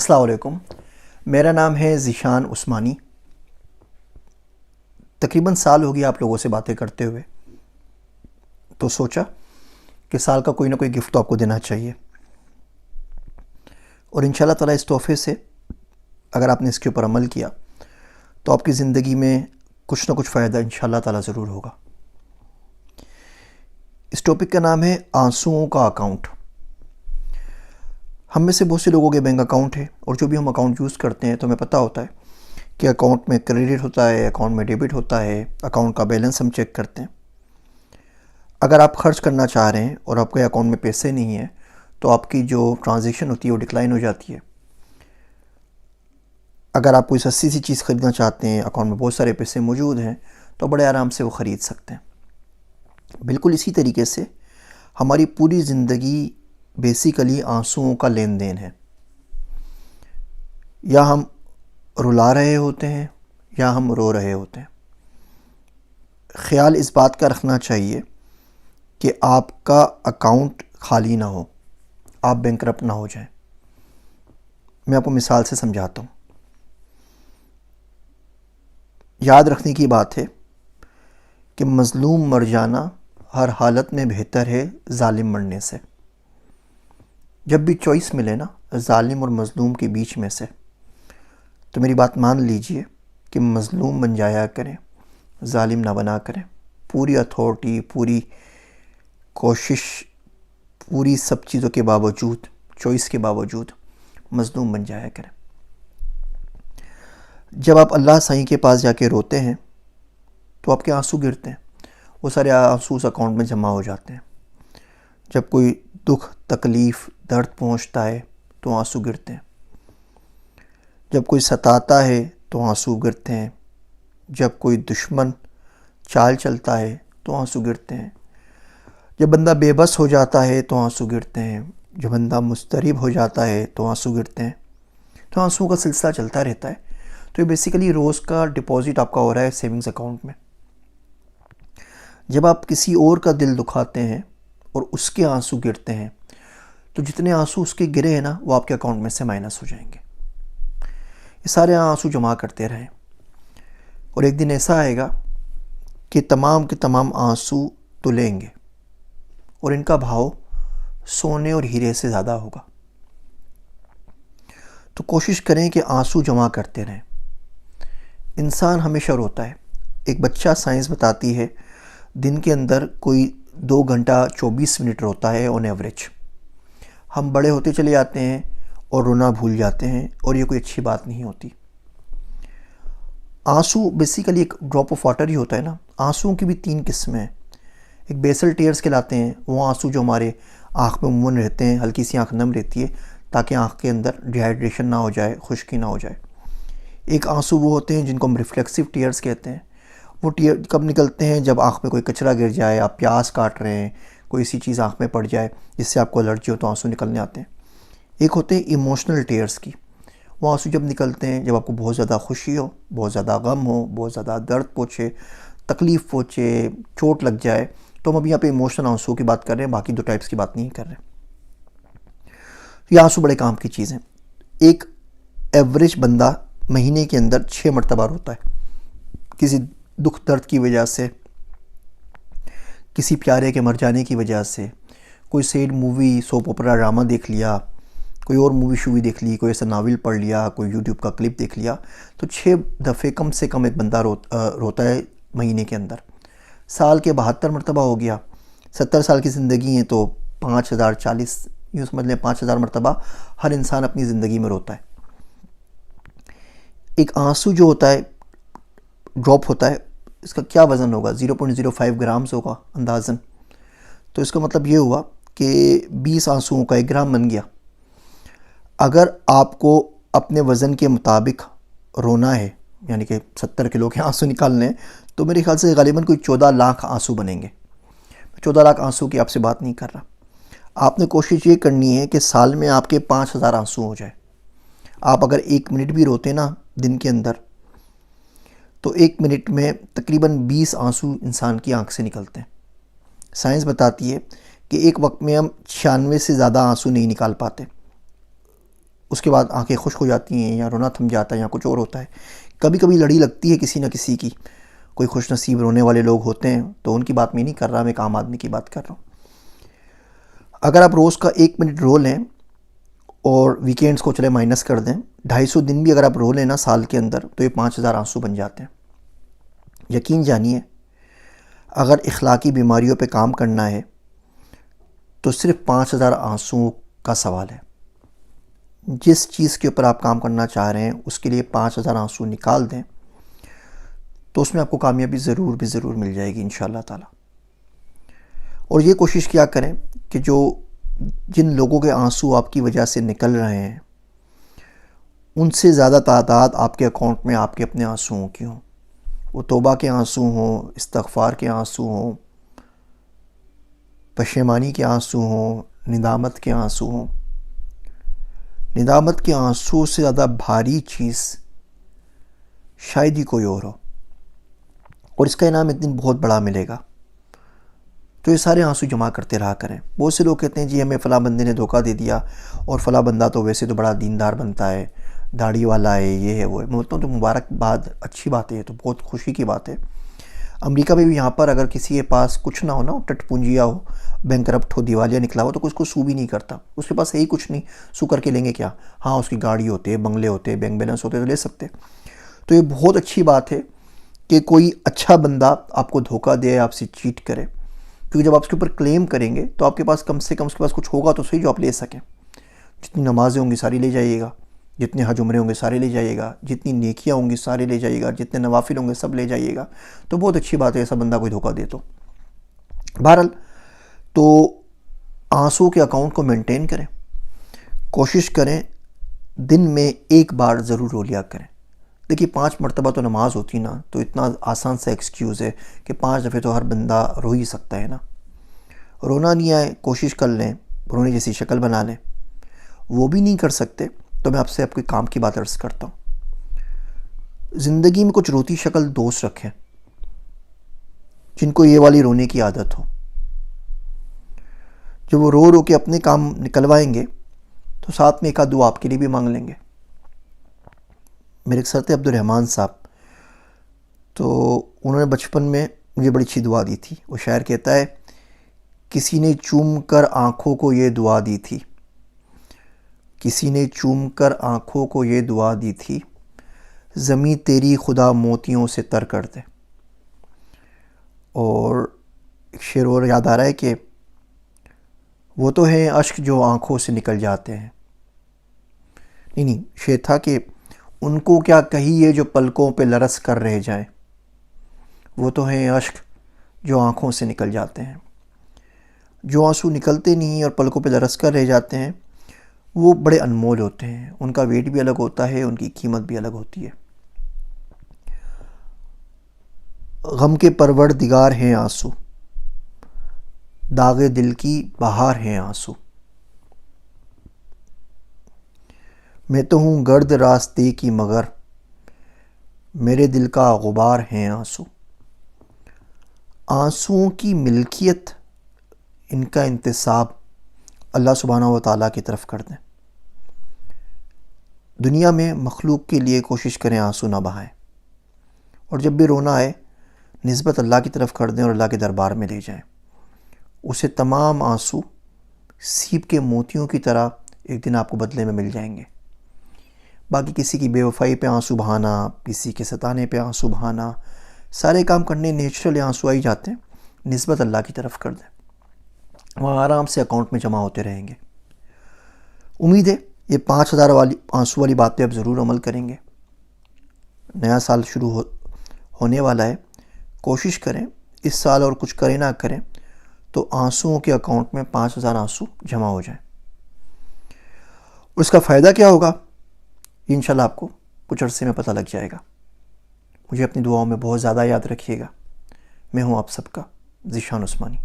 अस्सलाम वालेकुम। मेरा नाम है ज़ीशान उस्मानी। तकरीबन साल हो गया आप लोगों से बातें करते हुए, तो सोचा कि साल का कोई ना कोई गिफ्ट तो आपको देना चाहिए। और इंशाल्लाह ताला इस तोहफ़े से अगर आपने इसके ऊपर अमल किया तो आपकी ज़िंदगी में कुछ ना कुछ फ़ायदा इंशाल्लाह ताला ज़रूर होगा। इस टॉपिक का नाम है आंसुओं का अकाउंट। हम में से बहुत से लोगों के बैंक अकाउंट है और जो भी हम अकाउंट यूज़ करते हैं तो हमें पता होता है कि अकाउंट में क्रेडिट होता है, अकाउंट में डेबिट होता है, अकाउंट का बैलेंस हम चेक करते हैं। अगर आप खर्च करना चाह रहे हैं और आपके अकाउंट में पैसे नहीं हैं तो आपकी जो ट्रांजैक्शन होती है वो डिक्लाइन हो जाती है। अगर आप कोई सस्ती सी चीज़ ख़रीदना चाहते हैं, अकाउंट में बहुत सारे पैसे मौजूद हैं, तो बड़े आराम से वो ख़रीद सकते हैं। बिल्कुल इसी तरीके से हमारी पूरी ज़िंदगी बेसिकली आंसुओं का लेन देन है। या हम रुला रहे होते हैं या हम रो रहे होते हैं। ख्याल इस बात का रखना चाहिए कि आपका अकाउंट खाली ना हो, आप बैंकरप्ट ना हो जाएं। मैं आपको मिसाल से समझाता हूँ। याद रखने की बात है कि मज़लूम मर जाना हर हालत में बेहतर है ज़ालिम मरने से। जब भी चॉइस मिले ना ज़ालिम और मज़लूम के बीच में से, तो मेरी बात मान लीजिए कि मज़लूम बन जाया करें, ज़ालिम ना बना करें। पूरी अथॉरिटी, पूरी कोशिश, पूरी सब चीज़ों के बावजूद, चॉइस के बावजूद मज़लूम बन जाया करें। जब आप अल्लाह सही के पास जाके रोते हैं तो आपके आंसू गिरते हैं, वो सारे आंसू उस अकाउंट में जमा हो जाते हैं। जब कोई दुख, तकलीफ़, दर्द पहुंचता है तो आंसू गिरते हैं। जब कोई सताता है तो आंसू गिरते हैं। जब कोई दुश्मन चाल चलता है तो आंसू गिरते हैं। जब बंदा बेबस हो जाता है तो आंसू गिरते हैं। जब बंदा मुस्तरिब हो जाता है तो आंसू गिरते हैं। तो आंसुओं का सिलसिला चलता रहता है। तो ये बेसिकली रोज़ का डिपॉजिट आपका हो रहा है सेविंग्स अकाउंट में। जब आप किसी और का दिल दुखाते हैं और उसके आंसू गिरते हैं तो जितने आंसू उसके गिरे हैं ना वो आपके अकाउंट में से माइनस हो जाएंगे। ये सारे आंसू जमा करते रहें और एक दिन ऐसा आएगा कि तमाम के तमाम आंसू तुलेंगे और इनका भाव सोने और हीरे से ज़्यादा होगा। तो कोशिश करें कि आंसू जमा करते रहें। इंसान हमेशा रोता है। एक बच्चा, साइंस बताती है, दिन के अंदर कोई 2 घंटा 24 मिनट रोता है ऑन एवरेज। हम बड़े होते चले जाते हैं और रोना भूल जाते हैं और ये कोई अच्छी बात नहीं होती। आंसू बेसिकली एक ड्रॉप ऑफ वाटर ही होता है ना। आंसुओं की भी 3 किस्में हैं। एक बेसल टीयर्स कहलाते हैं, वो आंसू जो हमारे आँख में उमूमन रहते हैं, हल्की सी आँख नम रहती है ताकि आँख के अंदर डिहाइड्रेशन ना हो जाए, खुश्की ना हो जाए। एक आंसू वो होते हैं जिनको हम रिफ्लेक्सिव टीयर्स कहते हैं। वो टीयर कब निकलते हैं? जब आँख में कोई कचरा गिर जाए, आप प्याज काट रहे हैं, कोई सी चीज़ आँख में पड़ जाए जिससे आपको एलर्जी हो तो आंसू निकलने आते हैं। एक होते हैं इमोशनल टीयर्स की। वो आंसू जब निकलते हैं जब आपको बहुत ज़्यादा खुशी हो, बहुत ज़्यादा गम हो, बहुत ज़्यादा दर्द पहुँचे, तकलीफ़ पहुँचे, चोट लग जाए। तो हम अभी यहाँ पे इमोशनल आंसू की बात कर रहे हैं, बाकी 2 टाइप्स की बात नहीं कर रहे। ये आंसू बड़े काम की चीज़ है। एक एवरेज बंदा महीने के अंदर 6 मरतबा रोता है, किसी दुख दर्द की वजह से, किसी प्यारे के मर जाने की वजह से, कोई सैड मूवी, सोप ओपरा ड्रामा देख लिया, कोई और मूवी शूवी देख ली, कोई ऐसा नावल पढ़ लिया, कोई यूट्यूब का क्लिप देख लिया, तो 6 दफ़े कम से कम एक बंदा रोता है महीने के अंदर। साल के 72 मरतबा हो गया। 70 साल की ज़िंदगी है तो 5040, यूँ समझ लें 5000 मरतबा हर इंसान अपनी ज़िंदगी में रोता है। एक आंसू जो होता है, ड्रॉप होता है, इसका क्या वज़न होगा? 0.05 ग्राम्स होगा अंदाज़न। तो इसका मतलब ये हुआ कि 20 आंसुओं का 1 ग्राम बन गया। अगर आपको अपने वज़न के मुताबिक रोना है, यानी कि 70 किलो के आंसू निकालने हैं, तो मेरे ख्याल से ग़ालिबन कोई 14 लाख आंसू बनेंगे। 14 लाख आंसू की आपसे बात नहीं कर रहा। आपने कोशिश ये करनी है कि साल में आपके 5000 आंसू हो जाए। आप अगर 1 मिनट भी रोते ना दिन के अंदर, तो 1 मिनट में तकरीबन 20 आंसू इंसान की आंख से निकलते हैं। साइंस बताती है कि एक वक्त में हम 96 से ज़्यादा आंसू नहीं निकाल पाते। उसके बाद आंखें खुश्क हो जाती हैं या रोना थम जाता है या कुछ और होता है। कभी कभी लड़ी लगती है किसी न किसी की, कोई खुश नसीब रोने वाले लोग होते हैं, तो उनकी बात मैं नहीं कर रहा, मैं एक आम आदमी की बात कर रहा हूँ। अगर आप रोज़ का 1 मिनट रो लें और वीकेंड्स को चले माइनस कर दें, 250 दिन भी अगर आप रो लें ना साल के अंदर, तो ये 5000 आंसू बन जाते हैं। यकीन जानिए, अगर इखलाकी बीमारियों पे काम करना है तो सिर्फ 5000 आंसुओं का सवाल है। जिस चीज़ के ऊपर आप काम करना चाह रहे हैं उसके लिए 5000 आंसू निकाल दें तो उसमें आपको कामयाबी ज़रूर मिल जाएगी इंशाअल्लाह ताला। और ये कोशिश किया करें कि जिन लोगों के आंसू आपकी वजह से निकल रहे हैं उनसे ज़्यादा तादाद आपके अकाउंट में आपके अपने आंसुओं की हों। वो तौबा के आंसू हों, इस्तग़फ़ार के आंसू हों, पशेमानी के आंसू हों, निदामत के आंसू हों। निदामत के आंसू से ज़्यादा भारी चीज़ शायद ही कोई और हो, और इसका इनाम एक दिन बहुत बड़ा मिलेगा। तो ये सारे आंसू जमा करते रहा करें। बहुत से लोग कहते हैं जी हमें फ़लाँ बंदे ने धोखा दे दिया, और फ़लाँ बंदा तो वैसे तो बड़ा दीनदार बनता है, दाढ़ी वाला है, ये है वो है। मैं बोलता हूँ तो मुबारकबाद, अच्छी बात है, ये तो बहुत खुशी की बात है। अमेरिका में भी यहाँ पर अगर किसी के पास कुछ ना हो ना, टटपुंजिया हो, बैंकरप्ट हो, दिवालिया निकला हो, तो उसको सू भी नहीं करता। उसके पास है ही कुछ नहीं, सू करके लेंगे क्या? हाँ, उसकी गाड़ी होते हैं, बंगले होते हैं, बैंक बैलेंस होते हैं, तो ले सकते। तो ये बहुत अच्छी बात है कि कोई अच्छा बंदा आपको धोखा दे, आपसे चीट करे, क्योंकि जब आप उसके ऊपर क्लेम करेंगे तो आपके पास कम से कम उसके पास कुछ होगा तो सही जो आप ले सकें। जितनी नमाज़ें होंगी सारी ले जाइएगा, जितने हज उम्रे होंगे सारे ले जाइएगा, जितनी नेकियां होंगी सारे ले जाइएगा, जितने नवाफिल होंगे सब ले जाइएगा। तो बहुत अच्छी बात है ऐसा बंदा कोई धोखा दे तो। बहरहाल, तो आंसू के अकाउंट को मेंटेन करें, कोशिश करें दिन में 1 बार ज़रूर रो लिया करें। देखिए 5 मरतबा तो नमाज होती ना, तो इतना आसान सा एक्सक्यूज़ है कि 5 दफ़े तो हर बंदा रो ही सकता है ना। रोना नहीं आए, कोशिश कर लें, रोने जैसी शक्ल बना लें। वो भी नहीं कर सकते तो मैं आपसे आपके काम की बात अर्ज़ करता हूँ। ज़िंदगी में कुछ रोती शक्ल दोस्त रखें जिनको ये वाली रोने की आदत हो। जब वो रो रो के अपने काम निकलवाएंगे तो साथ में एक आध दुआ आपके लिए भी मांग लेंगे। मेरे एक सर थे अब्दुर्रहमान साहब, तो उन्होंने बचपन में मुझे बड़ी अच्छी दुआ दी थी। वो शायर कहता है, किसी ने चूम कर आँखों को ये दुआ दी थी, किसी ने चूम कर आँखों को ये दुआ दी थी, ज़मीं तेरी खुदा मोतियों से तर कर दे। और एक शेर और याद आ रहा है कि वो तो हैं अश्क जो आँखों से निकल जाते हैं। नहीं, शेर था कि उनको क्या कहिए जो पलकों पे लरस कर रह जाए, वो तो हैं अश्क जो आँखों से निकल जाते हैं। जो आंसू निकलते नहीं और पलकों पे लरस कर रह जाते हैं वो बड़े अनमोल होते हैं। उनका वेट भी अलग होता है, उनकी कीमत भी अलग होती है। गम के परवरदिगार हैं आंसू, दागे दिल की बहार हैं आंसू। मैं तो हूँ गर्द रास्ते की मगर, मेरे दिल का गुबार हैं आंसू। आंसुओं की मिल्कियत, इनका इंतसाब अल्लाह सुब्हानहू व तआला की तरफ कर दें। दुनिया में मखलूक के लिए कोशिश करें आंसू ना बहाएं, और जब भी रोना आए निस्बत अल्लाह की तरफ कर दें और अल्लाह के दरबार में ले जाएं। उसे तमाम आंसू सीप के मोतियों की तरह एक दिन आपको बदले में मिल जाएंगे। बाकी किसी की बेवफाई पे आंसू बहाना, किसी के सताने पे आंसू बहाना, सारे काम करने नेचुरल आंसू आ ही जाते हैं। निस्बत अल्लाह की तरफ कर दें, वहाँ आराम से अकाउंट में जमा होते रहेंगे। उम्मीद है ये 5000 वाली आंसू वाली बातें अब ज़रूर अमल करेंगे। नया साल शुरू होने वाला है, कोशिश करें इस साल और कुछ करें ना करें तो आंसुओं के अकाउंट में 5000 आंसू जमा हो जाएं। उसका फ़ायदा क्या होगा ये इंशाल्लाह आपको कुछ अरसे में पता लग जाएगा। मुझे अपनी दुआओं में बहुत ज़्यादा याद रखिएगा। मैं हूँ आप सबका ज़ीशान उस्मानी।